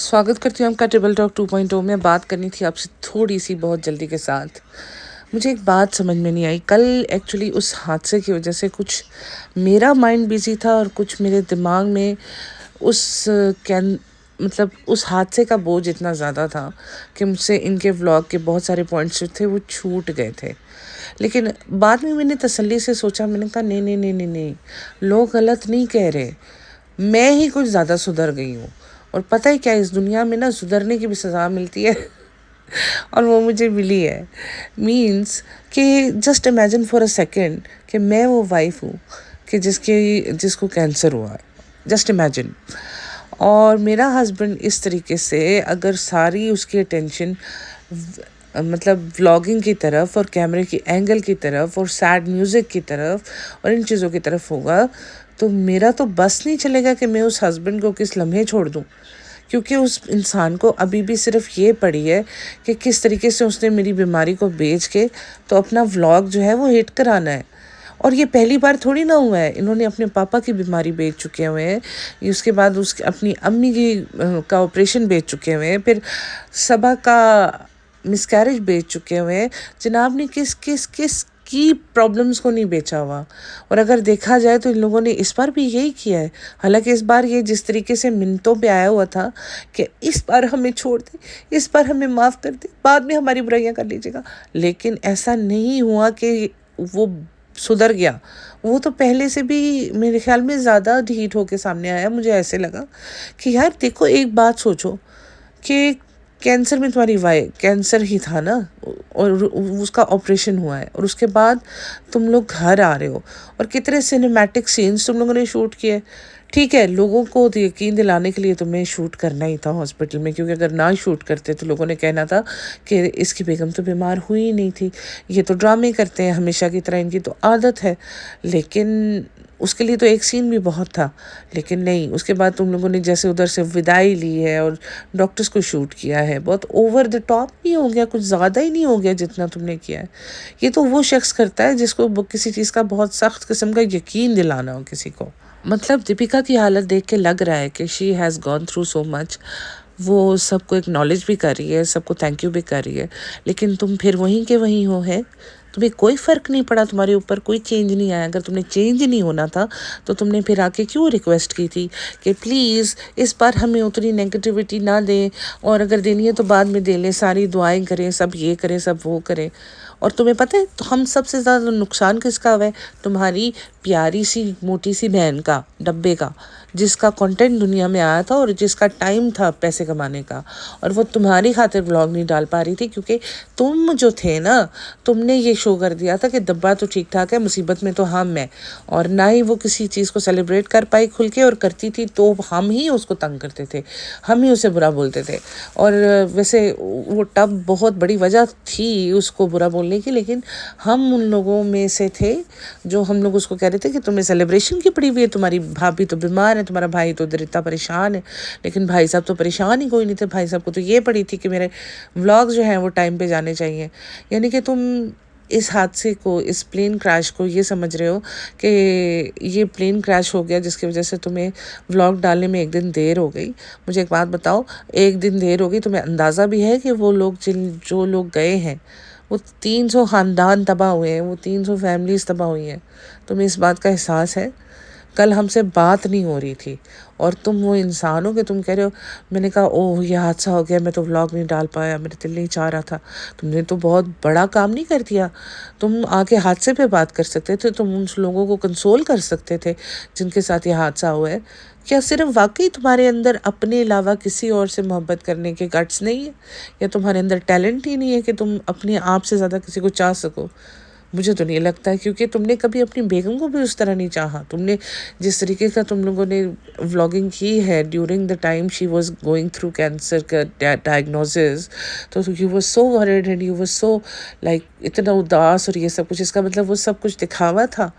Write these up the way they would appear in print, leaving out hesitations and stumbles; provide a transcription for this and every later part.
स्वागत करती हूँ आपका टेबल टॉक 2.0 में। बात करनी थी आपसे थोड़ी सी बहुत जल्दी के साथ। मुझे एक बात समझ में नहीं आई कल। एक्चुअली उस हादसे की वजह से कुछ मेरा माइंड बिजी था और कुछ मेरे दिमाग में उस कैन मतलब उस हादसे का बोझ इतना ज़्यादा था कि मुझसे इनके व्लॉग के बहुत सारे पॉइंट्स जो थे वो छूट गए थे। लेकिन बाद में मैंने तसल्ली से सोचा, मैंने कहा नहीं नहीं नहीं नहीं नहीं, लोग गलत नहीं कह रहे, मैं ही कुछ ज़्यादा सुधर गई हूँ। और पता है क्या, इस दुनिया में ना सुधरने की भी सज़ा मिलती है और वो मुझे मिली है। मीन्स कि just imagine for a second कि मैं वो वाइफ हूँ कि जिसको कैंसर हुआ है। Just imagine. और मेरा हस्बैंड इस तरीके से अगर सारी उसकी अटेंशन मतलब व्लॉगिंग की तरफ और कैमरे की एंगल की तरफ और सैड म्यूज़िक की तरफ और इन चीज़ों की तरफ होगा, तो मेरा तो बस नहीं चलेगा कि मैं उस हस्बैंड को किस लम्हे छोड़ दूँ। क्योंकि उस इंसान को अभी भी सिर्फ ये पड़ी है कि किस तरीके से उसने मेरी बीमारी को बेच के तो अपना व्लॉग जो है वो हिट कराना है। और ये पहली बार थोड़ी ना हुआ है, इन्होंने अपने पापा की बीमारी बेच चुके हुए हैं, ये उसके बाद उसकी अपनी अम्मी का ऑपरेशन बेच चुके हुए हैं, फिर सबा का मिसकैरेज बेच चुके हुए हैं। जनाब ने किस किस किस की प्रॉब्लम्स को नहीं बेचा हुआ। और अगर देखा जाए तो इन लोगों ने इस बार भी यही किया है। हालांकि इस बार ये जिस तरीके से मिन्नतों पे आया हुआ था कि इस बार हमें छोड़ दे, इस बार हमें माफ़ कर दे, बाद में हमारी बुराइयां कर लीजिएगा, लेकिन ऐसा नहीं हुआ कि वो सुधर गया। वो तो पहले से भी मेरे ख्याल में ज़्यादा ढीठ होके सामने आया। मुझे ऐसे लगा कि यार देखो, एक बात सोचो कि कैंसर में तुम्हारी कैंसर ही था ना, और उसका ऑपरेशन हुआ है, और उसके बाद तुम लोग घर आ रहे हो और कितने सिनेमैटिक सीन्स तुम लोगों ने शूट किए। ठीक है, लोगों को यकीन दिलाने के लिए तुम्हें शूट करना ही था हॉस्पिटल में, क्योंकि अगर ना शूट करते तो लोगों ने कहना था कि इसकी बेगम तो बीमार हुई ही नहीं थी, ये तो ड्रामे करते हैं हमेशा की तरह, इनकी तो आदत है। लेकिन उसके लिए तो एक सीन भी बहुत था। लेकिन नहीं, उसके बाद तुम लोगों ने जैसे उधर से विदाई ली है और डॉक्टर्स को शूट किया है, बहुत ओवर द टॉप नहीं हो गया, कुछ ज़्यादा ही नहीं हो गया जितना तुमने किया है। ये तो वो शख्स करता है जिसको किसी चीज़ का बहुत सख्त किस्म का यकीन दिलाना हो किसी को। मतलब दीपिका की हालत देख के लग रहा है कि she has gone through so much. वो सबको एक्नॉलेज भी कर रही है, सबको थैंक यू भी कर रही है, लेकिन तुम फिर वहीं के वहीं हो। है तुम्हें कोई फ़र्क नहीं पड़ा, तुम्हारे ऊपर कोई चेंज नहीं आया। अगर तुमने चेंज नहीं होना था तो तुमने फिर आके क्यों रिक्वेस्ट की थी कि प्लीज़ इस बार हमें उतनी नेगेटिविटी ना दें, और अगर देनी है तो बाद में दे लें, सारी दुआएं करें, सब ये करें, सब वो करें। और तुम्हें पता है तो हम सबसे ज़्यादा नुकसान किसका हुआ है? तुम्हारी प्यारी सी मोटी सी बहन का, डब्बे का, जिसका कंटेंट दुनिया में आया था और जिसका टाइम था पैसे कमाने का, और वो तुम्हारी खातिर व्लॉग नहीं डाल पा रही थी क्योंकि तुम जो थे ना, तुमने ये शो कर दिया था कि दब्बा तो ठीक ठाक है, मुसीबत में तो हम हैं। और ना ही वो किसी चीज़ को सेलिब्रेट कर पाई खुल के, और करती थी तो हम ही उसको तंग करते थे, हम ही उसे बुरा बोलते थे। और वैसे वो तब बहुत बड़ी वजह थी उसको बुरा बोलने की, लेकिन हम उन लोगों में से थे जो हम लोग उसको कह रहे थे कि तुम्हें सेलिब्रेशन की पड़ी हुई है, तुम्हारी भाभी तो बीमार है, तुम्हारा भाई तो उधर इतना परेशान है। लेकिन भाई साहब तो परेशान ही कोई नहीं थे, भाई साहब को तो ये पड़ी थी कि मेरे व्लॉग जो हैं वो टाइम पे जाने चाहिए। यानी कि तुम इस हादसे को, इस प्लेन क्रैश को ये समझ रहे हो कि ये प्लेन क्रैश हो गया जिसकी वजह से तुम्हें व्लॉग डालने में एक दिन देर हो गई। मुझे एक बात बताओ, एक दिन देर हो गई, तुम्हें अंदाज़ा भी है कि वो लोग जो लोग गए हैं वो 300 ख़ानदान तबाह हुए हैं, वो 300 फैमिलीज़ तबाह हुई हैं। तुम्हें इस बात का एहसास है? कल हमसे बात नहीं हो रही थी और तुम वो इंसान हो कि तुम कह रहे हो, मैंने कहा ओह ये हादसा हो गया, मैं तो व्लॉग नहीं डाल पाया, मेरे दिल नहीं चाह रहा था। तुमने तो बहुत बड़ा काम नहीं कर दिया। तुम आके हादसे पे बात कर सकते थे, तुम उन लोगों को कंसोल कर सकते थे जिनके साथ ये हादसा हुआ है। क्या सिर्फ वाकई तुम्हारे अंदर अपने अलावा किसी और से मोहब्बत करने के गट्स नहीं है, या तुम्हारे अंदर टैलेंट ही नहीं है कि तुम अपने आप से ज़्यादा किसी को चाह सको? मुझे तो नहीं लगता है, क्योंकि तुमने कभी अपनी बेगम को भी उस तरह नहीं चाहा। तुमने जिस तरीके का तुम लोगों ने व्लॉगिंग की है during the time she was going through cancer का डायग्नोसिस, तो you were so worried and you were so like इतना उदास और ये सब कुछ। इसका मतलब वो सब कुछ दिखावा था।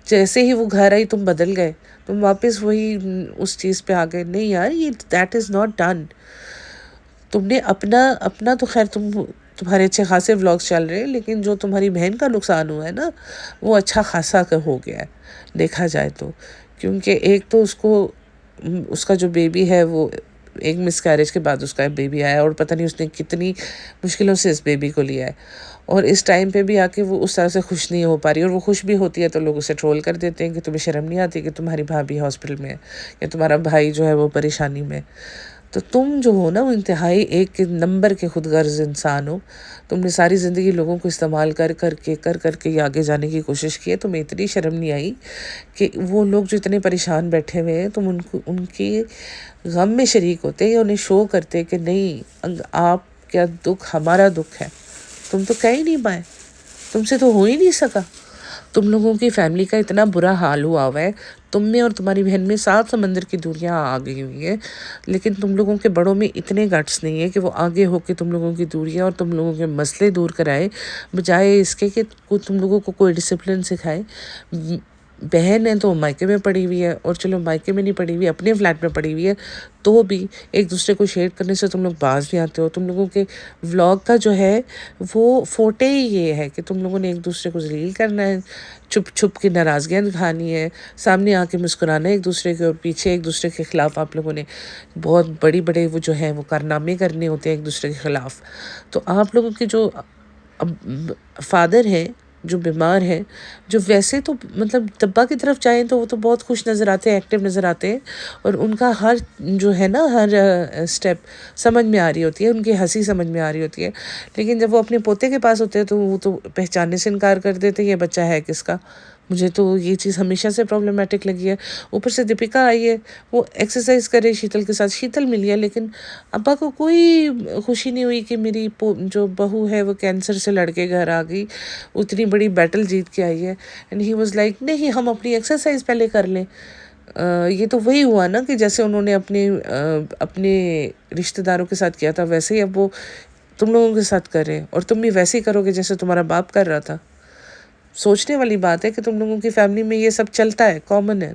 जैसे ही वो घर आई तुम बदल गए, तुम वापस वही उस चीज़ पे आ गए। नहीं यार, ये दैट इज़ नॉट डन। तुमने अपना अपना तो खैर तुम्हारे अच्छे खासे व्लॉग्स चल रहे हैं, लेकिन जो तुम्हारी बहन का नुकसान हुआ है ना, वो अच्छा खासा का हो गया है देखा जाए तो। क्योंकि एक तो उसका जो बेबी है वो ایک مس کیریج کے بعد اس کا بیبی آیا اور پتہ نہیں اس نے کتنی مشکلوں سے اس بیبی کو لیا ہے، اور اس ٹائم پہ بھی آ کے وہ اس طرح سے خوش نہیں ہو پا رہی، اور وہ خوش بھی ہوتی ہے تو لوگ اسے ٹرول کر دیتے ہیں کہ تمہیں شرم نہیں آتی کہ تمہاری بھابھی ہاسپٹل میں ہے یا تمہارا بھائی جو ہے وہ پریشانی میں ہے۔ تو تم جو ہو نا وہ انتہائی ایک نمبر کے خود غرض انسان ہو۔ تم نے ساری زندگی لوگوں کو استعمال کر کے یہ آگے جانے کی کوشش کی ہے۔ تمہیں اتنی شرم نہیں آئی کہ وہ لوگ جو اتنے پریشان بیٹھے ہوئے ہیں تم ان کے غم میں شریک ہوتے یا انہیں شو کرتے کہ نہیں آپ کیا دکھ ہمارا دکھ ہے۔ تم تو کہہ ہی نہیں پائے، تم سے تو ہو ہی نہیں سکا۔ تم لوگوں کی فیملی کا اتنا برا حال ہوا ہے، تم میں اور تمہاری بہن میں 7 سمندر کی دوریاں آ گئی ہوئی ہیں، لیکن تم لوگوں کے بڑوں میں اتنے گٹس نہیں ہے کہ وہ آگے ہو کے تم لوگوں کی دوریاں اور تم لوگوں کے مسئلے دور کرائے، بجائے اس کے کہ تم لوگوں کو کوئی ڈسپلن سکھائے۔ بہن ہے تو مائکے میں پڑی ہوئی ہے، اور چلو مائکے میں نہیں پڑی ہوئی، اپنے فلیٹ میں پڑی ہوئی ہے، تو بھی ایک دوسرے کو شیئر کرنے سے تم لوگ باز بھی آتے ہو۔ تم لوگوں کے ولاگ کا جو ہے وہ فوٹے ہی یہ ہے کہ تم لوگوں نے ایک دوسرے کو ذلیل کرنا ہے، چھپ چھپ کے ناراضگیاں دکھانی ہے، سامنے آ کے مسکرانا ہے ایک دوسرے کے، اور پیچھے ایک دوسرے کے خلاف آپ لوگوں نے بہت بڑے وہ جو ہیں وہ کارنامے کرنے ہوتے ہیں ایک دوسرے کے خلاف۔ تو آپ لوگوں کے جو فادر ہیں جو بیمار ہیں، جو ویسے تو مطلب طبہ کی طرف جائیں تو وہ تو بہت خوش نظر آتے ہیں، ایکٹیو نظر آتے ہیں، اور ان کا ہر جو ہے نا ہر سٹیپ سمجھ میں آ رہی ہوتی ہے، ان کی ہنسی سمجھ میں آ رہی ہوتی ہے، لیکن جب وہ اپنے پوتے کے پاس ہوتے ہیں تو وہ تو پہچاننے سے انکار کر دیتے ہیں یہ بچہ ہے کس کا۔ مجھے تو یہ چیز ہمیشہ سے پرابلمٹک لگی ہے۔ اوپر سے دیپیکا آئی ہے، وہ ایکسرسائز کرے شیتل کے ساتھ، شیتل ملی ہے، لیکن ابا کو کوئی خوشی نہیں ہوئی کہ میری جو بہو ہے وہ کینسر سے لڑ کے گھر آ گئی، اتنی بڑی بیٹل جیت کے آئی ہے۔ اینڈ ہی واز لائک نہیں ہم اپنی ایکسرسائز پہلے کر لیں۔ یہ تو وہی ہوا نا کہ جیسے انہوں نے اپنے رشتہ داروں کے ساتھ کیا تھا ویسے ہی اب وہ تم لوگوں کے ساتھ کر رہے ہیں، اور تم بھی ویسے ہی کرو گے جیسے تمہارا باپ کر رہا تھا۔ سوچنے والی بات ہے کہ تم لوگوں کی فیملی میں یہ سب چلتا ہے، کامن ہے،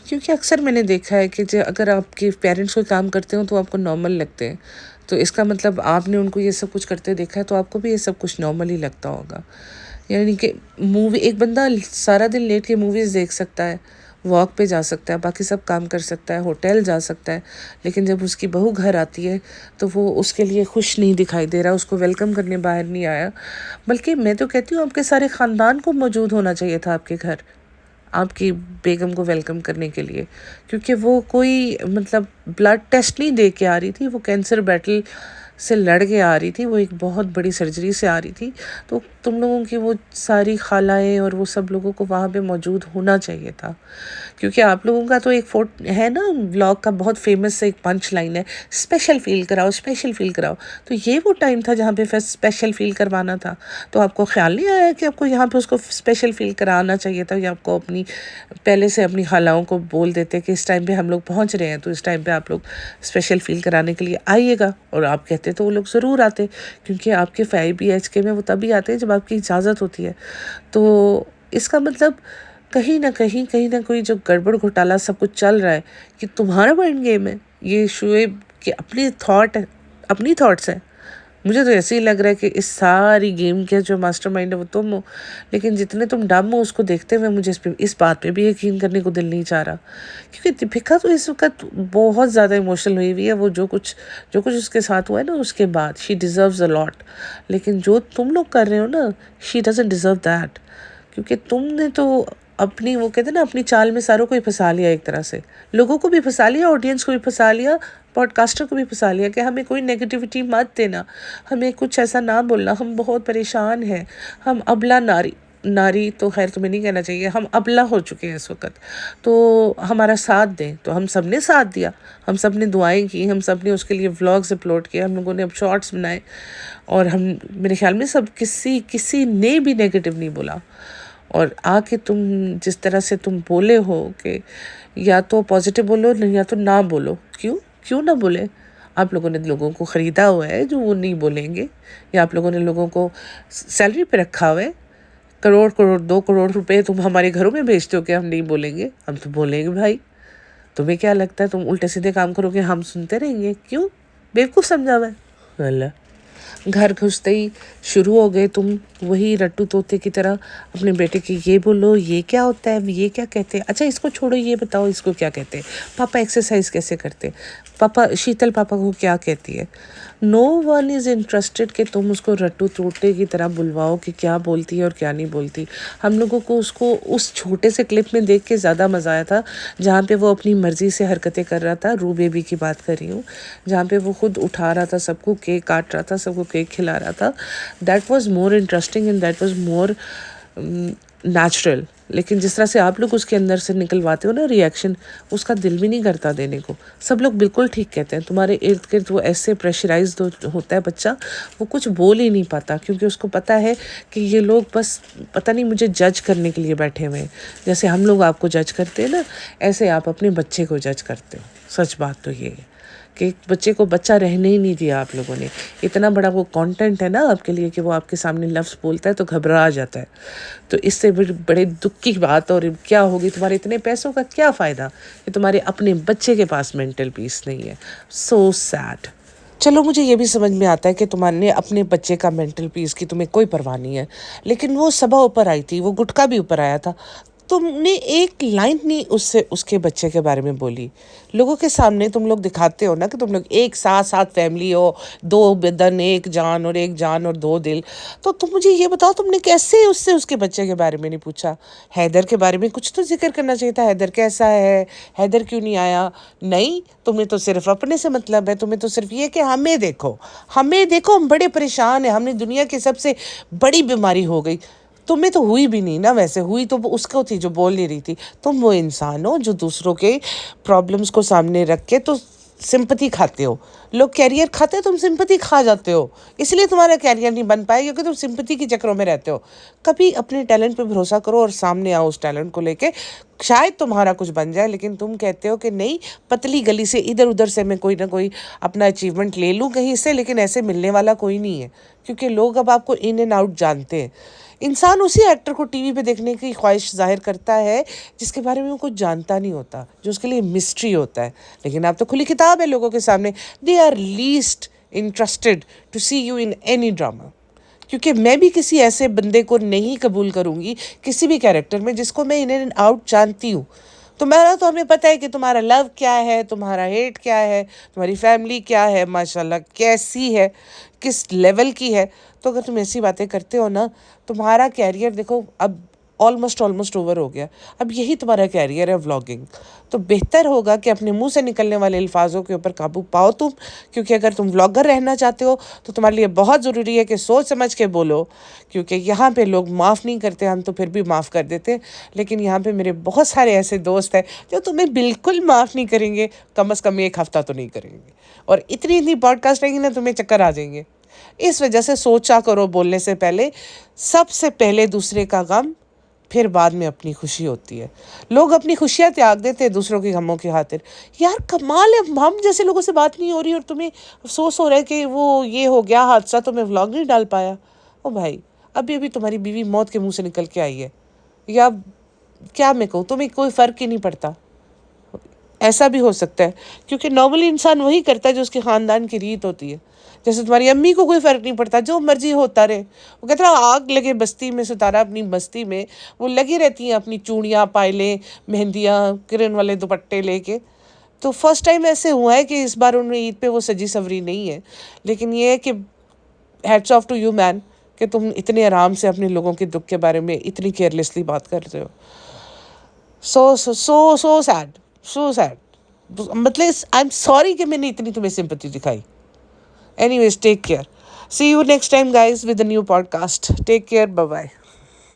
کیونکہ اکثر میں نے دیکھا ہے کہ اگر آپ کے پیرنٹس کوئی کام کرتے ہوں تو آپ کو نارمل لگتے ہیں، تو اس کا مطلب آپ نے ان کو یہ سب کچھ کرتے دیکھا ہے تو آپ کو بھی یہ سب کچھ نارمل ہی لگتا ہوگا۔ یعنی کہ ایک بندہ سارا دن لیٹ کے موویز دیکھ سکتا ہے، واک پہ جا سکتا ہے، باقی سب کام کر سکتا ہے، ہوٹل جا سکتا ہے، لیکن جب اس کی بہو گھر آتی ہے تو وہ اس کے لیے خوش نہیں دکھائی دے رہا، اس کو ویلکم کرنے باہر نہیں آیا۔ بلکہ میں تو کہتی ہوں آپ کے سارے خاندان کو موجود ہونا چاہیے تھا آپ کے گھر، آپ کی بیگم کو ویلکم کرنے کے لیے، کیونکہ وہ کوئی مطلب بلڈ ٹیسٹ نہیں دے کے آ رہی تھی، وہ کینسر بیٹل سے لڑ کے آ رہی تھی، وہ ایک بہت بڑی سرجری سے آ رہی تھی، تو تم لوگوں کی وہ ساری خالائیں اور وہ سب لوگوں کو وہاں پہ موجود ہونا چاہیے تھا، کیونکہ آپ لوگوں کا تو ایک ہے نا ولاگ کا بہت فیمس ایک پنچ لائن ہے، اسپیشل فیل کراؤ، اسپیشل فیل کراؤ، تو یہ وہ ٹائم تھا جہاں پہ اسپیشل فیل کروانا تھا، تو آپ کو خیال نہیں آیا کہ آپ کو یہاں پہ اس کو اسپیشل فیل کرانا چاہیے تھا، یا آپ کو پہلے سے اپنی خالاؤں کو بول دیتے کہ اس ٹائم پہ ہم لوگ پہنچ رہے ہیں تو اس ٹائم پہ آپ لوگ اسپیشل فیل کرانے کے لیے آئیے گا، اور آپ کہتے تو وہ لوگ ضرور آتے، کیونکہ آپ کے 5 BHK میں وہ تبھی آتے ہیں جب آپ کی اجازت ہوتی ہے۔ تو اس کا مطلب کہیں نہ کوئی جو گڑبڑ گھوٹالا سب کچھ چل رہا ہے کہ تمہارا مائنڈ گیم ہے، یہ شعیب کی اپنی تھاٹس ہے۔ مجھے تو ایسے ہی لگ رہا ہے کہ اس ساری گیم کے جو ماسٹر مائنڈ ہے وہ تم ہو، لیکن جتنے تم ڈم ہو اس کو دیکھتے ہوئے مجھے اس بات پہ بھی یقین کرنے کو دل نہیں چاہ رہا، کیونکہ دیپیکا تو اس وقت بہت زیادہ ایموشنل ہوئی ہوئی ہے، وہ جو کچھ اس کے ساتھ ہوا ہے نا اس کے بعد شی ڈیزروز اے لاٹ، لیکن جو تم لوگ کر رہے ہو نا شی ڈزنٹ ڈیزرو دیٹ، کیونکہ تم نے تو اپنی وہ کہتے ہیں نا اپنی چال میں ساروں کو ہی پھنسا لیا، ایک طرح سے لوگوں کو بھی پھنسا لیا، آڈینس کو بھی پھنسا لیا، پوڈ کاسٹر کو بھی پھنسا لیا کہ ہمیں کوئی نیگیٹیوٹی مت دینا، ہمیں کچھ ایسا نہ بولنا، ہم بہت پریشان ہیں، ہم ابلا ناری تو خیر تمہیں نہیں کہنا چاہیے، ہم ابلا ہو چکے ہیں اس وقت، تو ہمارا ساتھ دیں۔ تو ہم سب نے ساتھ دیا، ہم سب نے دعائیں کی، ہم سب نے اس کے لیے ولاگز اپلوڈ کیے، ہم لوگوں نے اب شارٹس بنائے، اور میرے خیال میں سب کسی نے بھی نیگیٹیو نہیں بولا، اور آ کے تم جس طرح سے تم بولے ہو کہ یا تو پازیٹیو بولو یا تو نہ بولو، کیوں نہ بولے؟ آپ لوگوں نے لوگوں کو خریدا ہوا ہے جو وہ نہیں بولیں گے، یا آپ لوگوں نے لوگوں کو سیلری پہ رکھا ہوا ہے، کروڑ 2 کروڑ روپے تم ہمارے گھروں میں بھیجتے ہو کہ ہم نہیں بولیں گے، ہم تو بولیں گے بھائی۔ تمہیں کیا لگتا ہے تم الٹے سیدھے کام کرو گے ہم سنتے رہیں گے؟ کیوں؟ بیوقوف سمجھا ہوا ہے اللہ۔ घर घुसते ही शुरू हो गए तुम वही रट्टू तोते की तरह अपने बेटे की, ये बोलो ये क्या होता है, ये क्या कहते हैं, अच्छा इसको छोड़ो ये बताओ इसको क्या कहते हैं, पापा एक्सरसाइज कैसे करते, पापा शीतल पापा को क्या कहती है। नो वन इज़ इंटरेस्टेड कि तुम उसको रट्टू तोते की तरह बुलवाओ कि क्या बोलती है और क्या नहीं बोलती। हम लोगों को उसको उस छोटे से क्लिप में देख के ज़्यादा मज़ा आया था जहाँ पे वो अपनी मर्ज़ी से हरकतें कर रहा था। रू बेबी की बात कर रही हूँ, जहाँ पे वो खुद उठा रहा था सबको, केक काट रहा था, सबको केक खिला रहा था। That was more interesting and that was more natural. लेकिन जिस तरह से आप लोग उसके अंदर से निकलवाते हो ना रिएक्शन, उसका दिल भी नहीं करता देने को। सब लोग बिल्कुल ठीक कहते हैं, तुम्हारे इर्द गिर्द वो ऐसे प्रेशराइज्ड होता है बच्चा, वो कुछ बोल ही नहीं पाता क्योंकि उसको पता है कि ये लोग बस पता नहीं मुझे जज करने के लिए बैठे हुए हैं। जैसे हम लोग आपको जज करते हैं ना, ऐसे आप अपने बच्चे को जज करते हो। सच बात तो ये है कि बच्चे को बच्चा रहने ही नहीं दिया आप लोगों ने। इतना बड़ा वो कंटेंट है ना आपके लिए कि वो आपके सामने लफ्ज़ बोलता है तो घबरा जाता है। तो इससे बड़े दुख की बात और क्या होगी, तुम्हारे इतने पैसों का क्या फ़ायदा कि तुम्हारे अपने बच्चे के पास मेंटल पीस नहीं है। So sad. चलो मुझे ये भी समझ में आता है कि तुम्हारे अपने बच्चे का मेंटल पीस की तुम्हें कोई परवाह नहीं है, लेकिन वो सबा ऊपर आई थी, वो गुटका भी ऊपर आया था, तुमने एक लाइन नहीं उससे उसके बच्चे के बारे में बोली। लोगों के सामने तुम लोग दिखाते हो ना कि तुम लोग एक साथ साथ फैमिली हो, दो बदन एक जान और दो दिल। तो तुम मुझे ये बताओ तुमने कैसे उससे उसके बच्चे के बारे में नहीं पूछा। हैदर के बारे में कुछ तो जिक्र करना चाहिए था, हैदर कैसा है, हैदर क्यों नहीं आया। नहीं, तुम्हें तो सिर्फ अपने से मतलब है, तुम्हें तो सिर्फ ये कि हमें देखो हम बड़े परेशान हैं, हमने दुनिया की सबसे बड़ी बीमारी हो गई। तुम्हें तो हुई भी नहीं ना, वैसे हुई तो उसको थी जो बोल नहीं रही थी। तुम वो इंसान हो जो दूसरों के प्रॉब्लम्स को सामने रख के तो सिंपैथी खाते हो। लोग कैरियर खाते हो, तुम सिंपैथी खा जाते हो, इसलिए तुम्हारा कैरियर नहीं बन पाया क्योंकि तुम सिंपैथी के चक्रों में रहते हो। कभी अपने टैलेंट पे भरोसा करो और सामने आओ उस टैलेंट को लेके, शायद तुम्हारा कुछ बन जाए। लेकिन तुम कहते हो कि नहीं, पतली गली से इधर उधर से मैं कोई ना कोई अपना अचीवमेंट ले लूँ कहीं से, लेकिन ऐसे मिलने वाला कोई नहीं है क्योंकि लोग अब आपको इन एंड आउट जानते हैं। इंसान उसी एक्टर को टीवी पे देखने की ख्वाहिश जाहिर करता है जिसके बारे में वो कुछ जानता नहीं होता, जो उसके लिए मिस्ट्री होता है। लेकिन आप तो खुली किताब है लोगों के सामने, they are least interested to see you in any drama. क्योंकि मैं भी किसी ऐसे बंदे को नहीं कबूल करूँगी किसी भी कैरेक्टर में जिसको मैं इन एंड आउट जानती हूँ। तुम्हारा तो हमें पता है कि तुम्हारा लव क्या है, तुम्हारा हेट क्या है, तुम्हारी फैमिली क्या है, माशाल्लाह कैसी है, किस लेवल की है। तो अगर तुम ऐसी बातें करते हो ना, तुम्हारा कैरियर देखो अब ऑलमोस्ट ओवर हो गया, अब यही तुम्हारा कैरियर है व्लॉगिंग। तो बेहतर होगा कि अपने मुंह से निकलने वाले अल्फाजों के ऊपर काबू पाओ तुम, क्योंकि अगर तुम व्लॉगर रहना चाहते हो तो तुम्हारे लिए बहुत ज़रूरी है कि सोच समझ के बोलो। क्योंकि यहाँ पे लोग माफ़ नहीं करते, हम तो फिर भी माफ़ कर देते, लेकिन यहाँ पे मेरे बहुत सारे ऐसे दोस्त हैं जो तुम्हें बिल्कुल माफ़ नहीं करेंगे, कम से कम एक हफ़्ता तो नहीं करेंगे। और इतनी पॉडकास्ट रहेंगी ना, तुम्हें चक्कर आ जाएंगे। इस वजह से सोचा करो बोलने से पहले, सबसे पहले दूसरे का गम, फिर बाद में अपनी खुशी होती है। लोग अपनी खुशियाँ त्याग देते हैं दूसरों के गमों की खातिर। यार कमाल है, हम जैसे लोगों से बात नहीं हो रही और तुम्हें अफसोस हो रहा है कि वो ये हो गया हादसा तो मैं व्लॉग नहीं डाल पाया। ओ भाई, अभी अभी तुम्हारी बीवी मौत के मुंह से निकल के आई है, या क्या मैं कहूँ, तुम्हें कोई फ़र्क ही नहीं पड़ता। ऐसा भी हो सकता है क्योंकि नॉर्मली इंसान वही करता है जो उसके ख़ानदान की रीत होती है। जैसे तुम्हारी अम्मी को कोई फ़र्क नहीं पड़ता, जो मर्जी होता रहे। वो कहते हैं आग लगे बस्ती में सुतारा, अपनी बस्ती में वो लगी रहती हैं अपनी चूड़ियाँ पायलें मेहंदियाँ किरण वाले दुपट्टे लेके। तो फर्स्ट टाइम ऐसे हुआ है कि इस बार उन्हें ईद पे वो सजी सवरी नहीं है, लेकिन ये है कि hats off to you man कि तुम इतने आराम से अपने लोगों के दुख के बारे में इतनी केयरलेसली बात करते हो। सो सो सो सो सैड, सो सैड। मतलब आई एम सॉरी कि मैंने इतनी तुम्हें सिंपैथी दिखाई। Anyways, take care. See you next time, guys, with a new podcast. Take care. Bye bye.